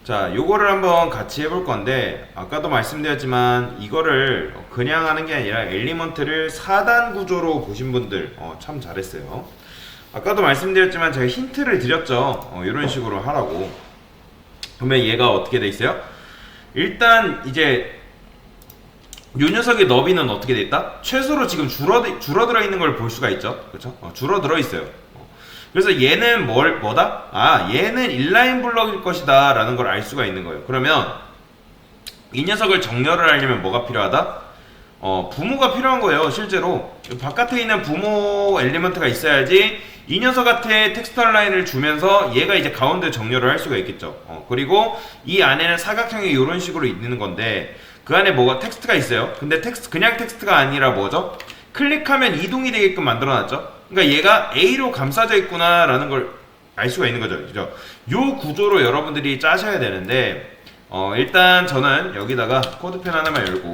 자, 요거를 한번 같이 해볼 건데, 아까도 말씀드렸지만 이거를 그냥 하는 게 아니라 엘리먼트를 4단 구조로 보신 분들 참 잘했어요. 아까도 말씀드렸지만 제가 힌트를 드렸죠. 이런 식으로 하라고. 그러면 얘가 어떻게 돼 있어요? 일단 이제 요 녀석의 너비는 어떻게 돼 있다? 최소로 지금 줄어들어 있는 걸 볼 수가 있죠. 그렇죠? 줄어들어 있어요. 그래서 얘는 뭐다? 아, 얘는 인라인 블럭일 것이다 라는 걸 알 수가 있는 거예요. 그러면 이 녀석을 정렬을 하려면 뭐가 필요하다? 부모가 필요한 거예요. 실제로 바깥에 있는 부모 엘리먼트가 있어야지 이 녀석한테 텍스처 라인을 주면서 얘가 이제 가운데 정렬을 할 수가 있겠죠. 그리고 이 안에는 사각형이 이런 식으로 있는 건데 그 안에 뭐가 텍스트가 있어요. 근데 그냥 텍스트가 아니라 뭐죠? 클릭하면 이동이 되게끔 만들어놨죠. 그러니까 얘가 A로 감싸져 있구나 라는 걸 알 수가 있는 거죠. 그죠? 요 구조로 여러분들이 짜셔야 되는데 일단 저는 여기다가 코드펜 하나만 열고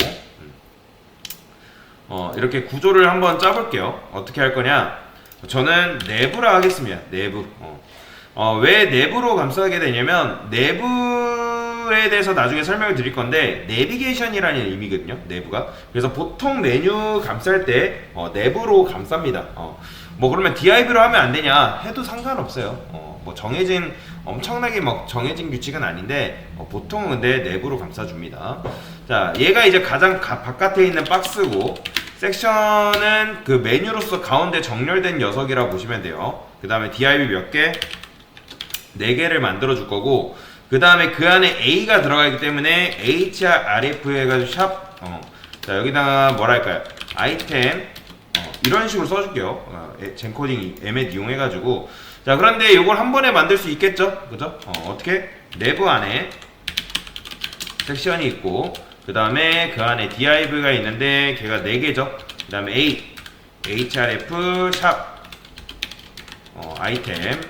이렇게 구조를 한번 짜볼게요. 어떻게 할 거냐? 저는 내부라 하겠습니다. 내부. 왜 내부로 감싸게 되냐면 내부에 대해서 나중에 설명을 드릴 건데 내비게이션이라는 의미거든요. 내부가. 그래서 보통 메뉴 감쌀 때 내부로 감쌉니다. 뭐 그러면 div로 하면 안 되냐 해도 상관없어요. 뭐 정해진 엄청나게 막 정해진 규칙은 아닌데 보통은 근데 내부로 감싸줍니다. 자, 얘가 이제 가장 바깥에 있는 박스고 섹션은 그 메뉴로서 가운데 정렬된 녀석이라고 보시면 돼요. 그 다음에 div 몇 개? 4개를 만들어 줄 거고 그 다음에 그 안에 A가 들어가기 때문에 href 해가지고 샵 자, 여기다가 뭐라 할까요? 아이템 이런 식으로 써줄게요. 젠코딩 에멧 이용해가지고. 자, 그런데 이걸 한 번에 만들 수 있겠죠? 그죠? 어떻게? 내부 안에 섹션이 있고, 그 다음에 그 안에 div가 있는데, 걔가 4개죠? 그 다음에 href 샵 아이템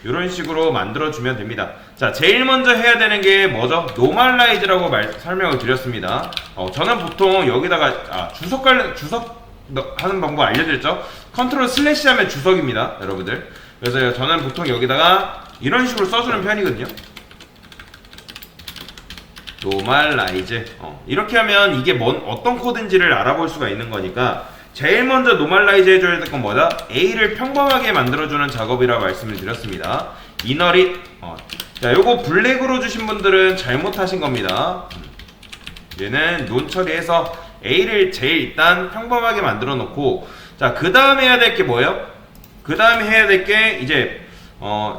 이런 식으로 만들어주면 됩니다. 자, 제일 먼저 해야 되는 게 뭐죠? 노멀라이즈라고 설명을 드렸습니다. 저는 보통 여기다가 주석 하는 방법 알려드렸죠? 컨트롤 슬래시 하면 주석입니다, 여러분들. 그래서 저는 보통 여기다가 이런 식으로 써주는 편이거든요. 노멀라이즈. 이렇게 하면 이게 어떤 코드인지를 알아볼 수가 있는 거니까 제일 먼저 노멀라이즈 해줘야 될 건 뭐다? A를 평범하게 만들어주는 작업이라고 말씀을 드렸습니다. 이너릿. 자, 요거 블랙으로 주신 분들은 잘못하신 겁니다. 얘는 논 처리해서 A를 제일 일단 평범하게 만들어 놓고 자, 그 다음에 해야 될 게 뭐예요? 그 다음에 해야 될 게 이제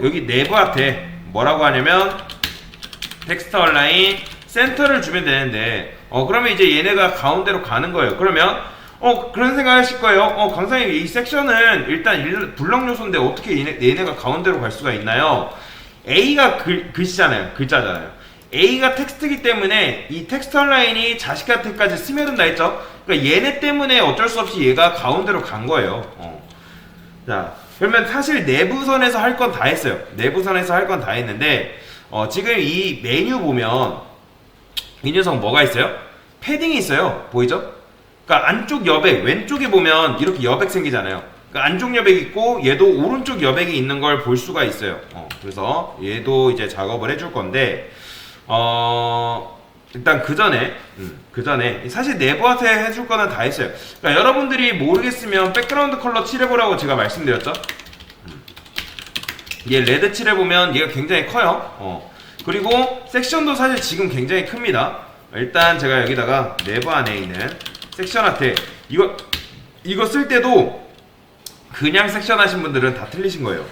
여기 내부한테 뭐라고 하냐면 텍스트 얼라인 센터를 주면 되는데 그러면 이제 얘네가 가운데로 가는 거예요. 그러면 그런 생각 하실 거예요. 강사님 이 섹션은 일단 블럭 요소인데 어떻게 얘네가 가운데로 갈 수가 있나요? A가 글씨잖아요. 글자잖아요. A가 텍스트이기 때문에 이 텍스트 라인이 자식한테까지 스며든다 했죠? 그러니까 얘네 때문에 어쩔 수 없이 얘가 가운데로 간 거예요. 자, 그러면 사실 내부선에서 할 건 다 했어요. 내부선에서 할 건 다 했는데 지금 이 메뉴 보면 이 녀석 뭐가 있어요? 패딩이 있어요. 보이죠? 그러니까 안쪽 여백, 왼쪽에 보면 이렇게 여백 생기잖아요. 그러니까 안쪽 여백이 있고 얘도 오른쪽 여백이 있는 걸 볼 수가 있어요. 그래서 얘도 이제 작업을 해줄 건데 일단 그 전에 사실 내부한테 해줄 거는 다 했어요. 그러니까 여러분들이 모르겠으면 백그라운드 컬러 칠해보라고 제가 말씀드렸죠. 얘 레드 칠해보면 얘가 굉장히 커요. 그리고 섹션도 사실 지금 굉장히 큽니다. 일단 제가 여기다가 내부 안에 있는 섹션한테 이거 쓸 때도 그냥 섹션 하신 분들은 다 틀리신 거예요.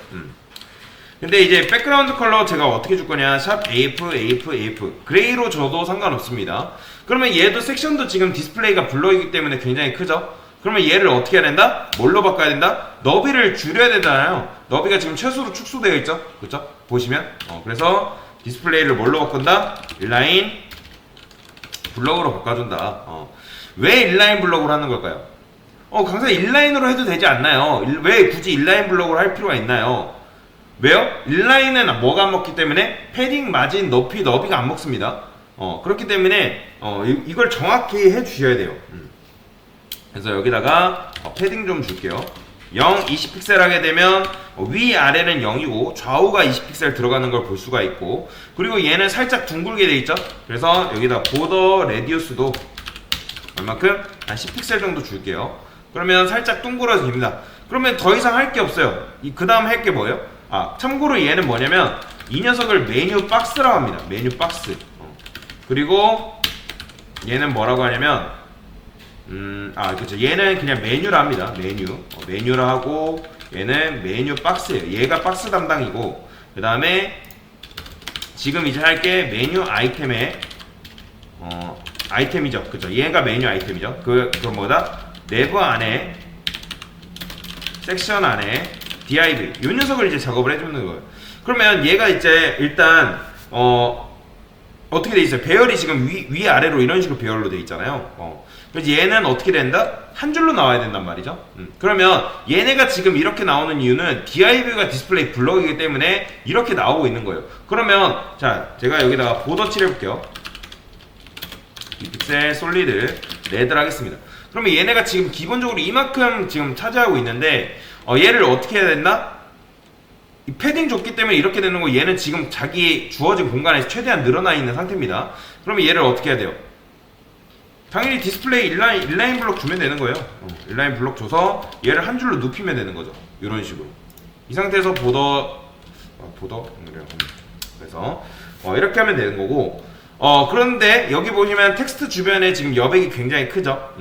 근데 이제 백그라운드 컬러 제가 어떻게 줄 거냐 샵 AF 그레이로 줘도 상관없습니다. 그러면 얘도 섹션도 지금 디스플레이가 블럭이기 때문에 굉장히 크죠. 그러면 얘를 어떻게 해야 된다? 뭘로 바꿔야 된다? 너비를 줄여야 되잖아요. 너비가 지금 최소로 축소되어 있죠. 그렇죠? 보시면 그래서 디스플레이를 뭘로 바꾼다? 인라인 블럭으로 바꿔준다. 왜 인라인 블럭으로 하는 걸까요? 강사 인라인으로 해도 되지 않나요? 왜 굳이 인라인 블럭으로 할 필요가 있나요? 왜요? 인라인은 뭐가 안 먹기 때문에 패딩, 마진, 너비가 안 먹습니다. 그렇기 때문에 이걸 정확히 해 주셔야 돼요. 그래서 여기다가 패딩 좀 줄게요. 0, 20픽셀 하게 되면 위아래는 0이고 좌우가 20픽셀 들어가는 걸 볼 수가 있고, 그리고 얘는 살짝 둥글게 돼 있죠. 그래서 여기다 보더 레디우스도 얼마큼? 한 10픽셀 정도 줄게요. 그러면 살짝 둥그러집니다. 그러면 더 이상 할 게 없어요. 그 다음 할 게 뭐예요? 참고로 얘는 뭐냐면 이 녀석을 메뉴 박스라고 합니다. 메뉴 박스. 그리고 얘는 뭐라고 하냐면 그쵸, 얘는 그냥 메뉴라 합니다. 메뉴라 하고, 얘는 메뉴 박스예요. 얘가 박스 담당이고, 그 다음에 지금 이제 할 게 메뉴 아이템의 아이템이죠. 그쵸, 얘가 메뉴 아이템이죠. 그건 뭐다? 내부 안에, 섹션 안에 div 이 녀석을 이제 작업을 해주는 거예요. 그러면 얘가 이제 일단 어떻게 돼 있어요? 배열이 지금 위아래로 이런 식으로 배열로 돼 있잖아요. 그래서 얘는 어떻게 된다? 한 줄로 나와야 된단 말이죠. 그러면 얘네가 지금 이렇게 나오는 이유는 div가 디스플레이 블럭이기 때문에 이렇게 나오고 있는 거예요. 그러면 자, 제가 여기다가 보더 칠해볼게요. 이 픽셀 솔리드 레드를 하겠습니다. 그러면 얘네가 지금 기본적으로 이만큼 지금 차지하고 있는데 얘를 어떻게 해야 된다? 이 패딩 줬기 때문에 이렇게 되는 거, 얘는 지금 자기 주어진 공간에서 최대한 늘어나 있는 상태입니다. 그러면 얘를 어떻게 해야 돼요? 당연히 디스플레이 인라인 블록 주면 되는 거예요. 인라인 블록 줘서 얘를 한 줄로 눕히면 되는 거죠. 이런 식으로. 이 상태에서 보더 그래서 이렇게 하면 되는 거고, 그런데 여기 보시면 텍스트 주변에 지금 여백이 굉장히 크죠.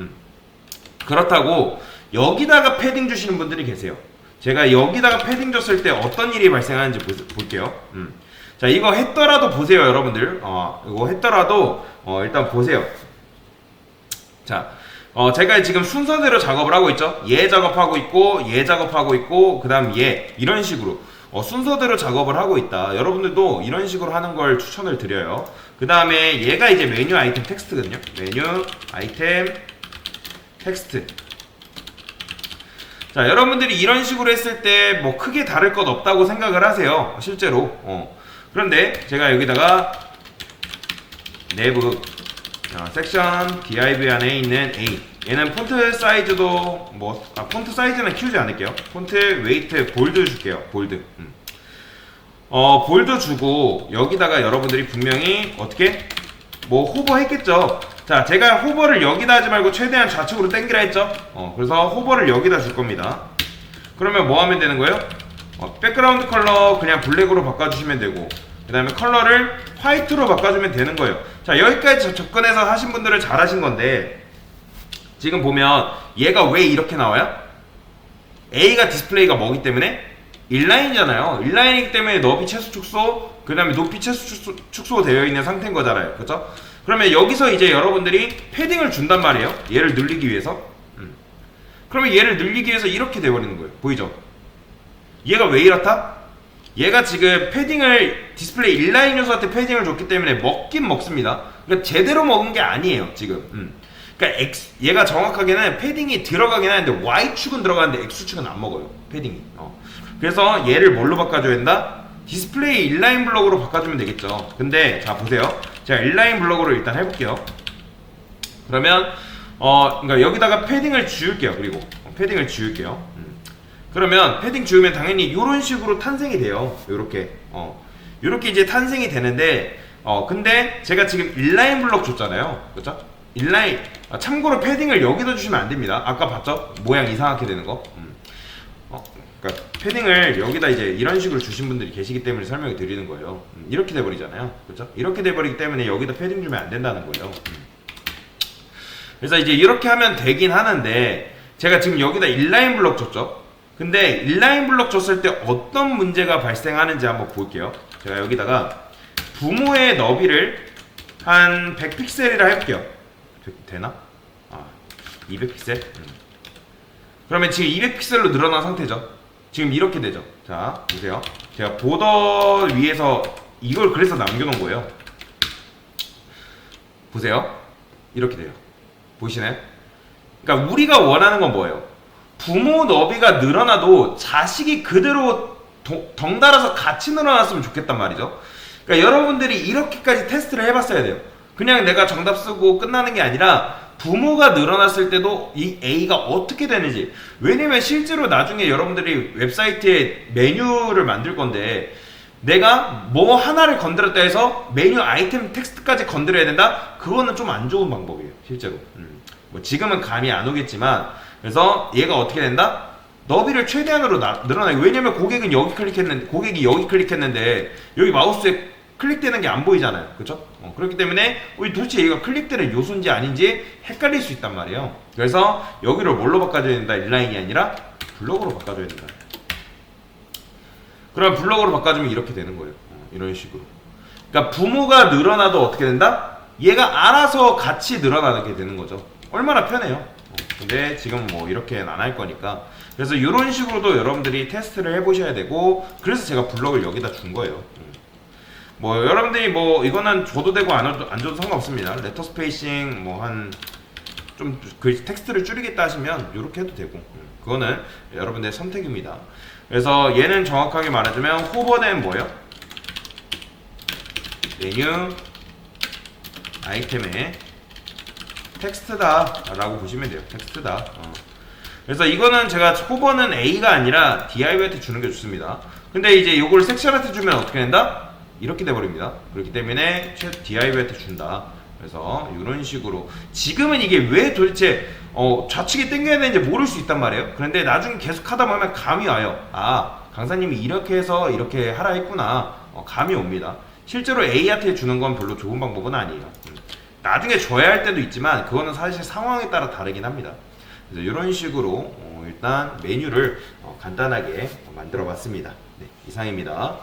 그렇다고 여기다가 패딩 주시는 분들이 계세요. 제가 여기다가 패딩 줬을 때 어떤 일이 발생하는지 볼게요. 자, 이거 했더라도 보세요, 여러분들. 이거 했더라도 일단 보세요. 자, 제가 지금 순서대로 작업을 하고 있죠. 얘 작업하고 있고, 얘 작업하고 있고, 그 다음 얘, 이런 식으로 순서대로 작업을 하고 있다. 여러분들도 이런 식으로 하는 걸 추천을 드려요. 그 다음에 얘가 이제 메뉴 아이템 텍스트거든요. 메뉴 아이템 텍스트. 자, 여러분들이 이런 식으로 했을 때 뭐 크게 다를 것 없다고 생각을 하세요, 실제로. 그런데 제가 여기다가 내부 섹션 div 안에 있는 A, 얘는 폰트 사이즈도 폰트 사이즈는 키우지 않을게요. 폰트 웨이트 볼드 줄게요. 볼드. 볼드 주고, 여기다가 여러분들이 분명히 어떻게 호버 했겠죠. 자, 제가 호버를 여기다 하지 말고 최대한 좌측으로 당기라 했죠. 그래서 호버를 여기다 줄 겁니다. 그러면 뭐 하면 되는 거예요? 백그라운드 컬러 그냥 블랙으로 바꿔주시면 되고, 그 다음에 컬러를 화이트로 바꿔주면 되는 거예요. 자, 여기까지 접근해서 하신 분들은 잘하신 건데, 지금 보면 얘가 왜 이렇게 나와요? A가 디스플레이가 뭐기 때문에? 인라인이잖아요. 인라인이기 때문에 너비 최소 축소, 그 다음에 높이 최소 축소 되어 있는 상태인 거잖아요. 그렇죠? 그러면 여기서 이제 여러분들이 패딩을 준단 말이에요. 얘를 늘리기 위해서. 그러면 얘를 늘리기 위해서 이렇게 돼버리는 거예요. 보이죠? 얘가 왜 이렇다? 얘가 지금 패딩을, 디스플레이 인라인 요소한테 패딩을 줬기 때문에 먹긴 먹습니다. 그러니까 제대로 먹은 게 아니에요, 지금. 그러니까 얘가 정확하게는 패딩이 들어가긴 하는데 Y축은 들어가는데 X축은 안 먹어요, 패딩이. 그래서 얘를 뭘로 바꿔줘야 된다? 디스플레이 인라인 블록으로 바꿔주면 되겠죠. 근데 자, 보세요. 제가 인라인 블록으로 일단 해볼게요. 그러면 그러니까 여기다가 패딩을 지울게요. 그리고 패딩을 지울게요. 그러면 패딩 지우면 당연히 이런 식으로 탄생이 돼요. 요렇게 이제 탄생이 되는데, 근데 제가 지금 인라인 블록 줬잖아요. 그렇죠? 인라인, 참고로 패딩을 여기다 주시면 안 됩니다. 아까 봤죠? 모양 이상하게 되는 거. 그러니까 패딩을 여기다 이제 이런 식으로 주신 분들이 계시기 때문에 설명을 드리는 거예요. 이렇게 돼버리잖아요. 그렇죠? 이렇게 돼버리기 때문에 여기다 패딩 주면 안 된다는 거예요. 그래서 이제 이렇게 하면 되긴 하는데, 제가 지금 여기다 인라인 블록 줬죠? 근데 인라인 블록 줬을 때 어떤 문제가 발생하는지 한번 볼게요. 제가 여기다가 부모의 너비를 한 100픽셀이라 해볼게요. 되나? 200픽셀? 그러면 지금 200픽셀로 늘어난 상태죠. 지금 이렇게 되죠. 자, 보세요. 제가 보더 위에서 이걸 그래서 남겨놓은 거예요. 보세요. 이렇게 돼요. 보이시나요? 그러니까 우리가 원하는 건 뭐예요? 부모 너비가 늘어나도 자식이 그대로 덩달아서 같이 늘어났으면 좋겠단 말이죠. 그러니까 여러분들이 이렇게까지 테스트를 해봤어야 돼요. 그냥 내가 정답 쓰고 끝나는 게 아니라 부모가 늘어났을 때도 이 A가 어떻게 되는지. 왜냐면 실제로 나중에 여러분들이 웹사이트에 메뉴를 만들 건데 내가 뭐 하나를 건드렸다 해서 메뉴 아이템 텍스트까지 건드려야 된다? 그거는 좀 안 좋은 방법이에요, 실제로. 뭐 지금은 감이 안 오겠지만, 그래서 얘가 어떻게 된다? 너비를 최대한으로 늘어나요. 왜냐면 고객은 여기 클릭했는데, 고객이 여기 클릭했는데 여기 마우스에 클릭되는 게 안 보이잖아요, 그렇죠? 그렇기 때문에 도대체 얘가 클릭되는 요소인지 아닌지 헷갈릴 수 있단 말이에요. 그래서 여기를 뭘로 바꿔줘야 된다? 인라인이 아니라 블럭으로 바꿔줘야 된다. 그럼 블럭으로 바꿔주면 이렇게 되는 거예요. 이런 식으로. 그러니까 부모가 늘어나도 어떻게 된다? 얘가 알아서 같이 늘어나게 되는 거죠. 얼마나 편해요. 근데 지금 뭐 이렇게는 안 할 거니까. 그래서 이런 식으로도 여러분들이 테스트를 해보셔야 되고, 그래서 제가 블럭을 여기다 준 거예요. 뭐 여러분들이 뭐 이거는 줘도 되고 안 줘도 상관없습니다. 레터 스페이싱 뭐 한 좀 그 텍스트를 줄이겠다 하시면 이렇게 해도 되고, 그거는 여러분들의 선택입니다. 그래서 얘는 정확하게 말해주면 호버는 뭐예요? 메뉴 아이템의 텍스트다 라고 보시면 돼요. 텍스트다. 그래서 이거는 제가 호버는 A가 아니라 div한테 주는 게 좋습니다. 근데 이제 이걸 섹션한테 주면 어떻게 된다? 이렇게 돼버립니다. 그렇기 때문에 div한테 준다. 그래서 이런 식으로 지금은 이게 왜 도대체 좌측에 당겨야 되는지 모를 수 있단 말이에요. 그런데 나중에 계속 하다 보면 감이 와요. 아, 강사님이 이렇게 해서 이렇게 하라 했구나. 감이 옵니다. 실제로 A한테 주는 건 별로 좋은 방법은 아니에요. 나중에 줘야 할 때도 있지만 그거는 사실 상황에 따라 다르긴 합니다. 그래서 이런 식으로 일단 메뉴를 간단하게 만들어 봤습니다. 네, 이상입니다.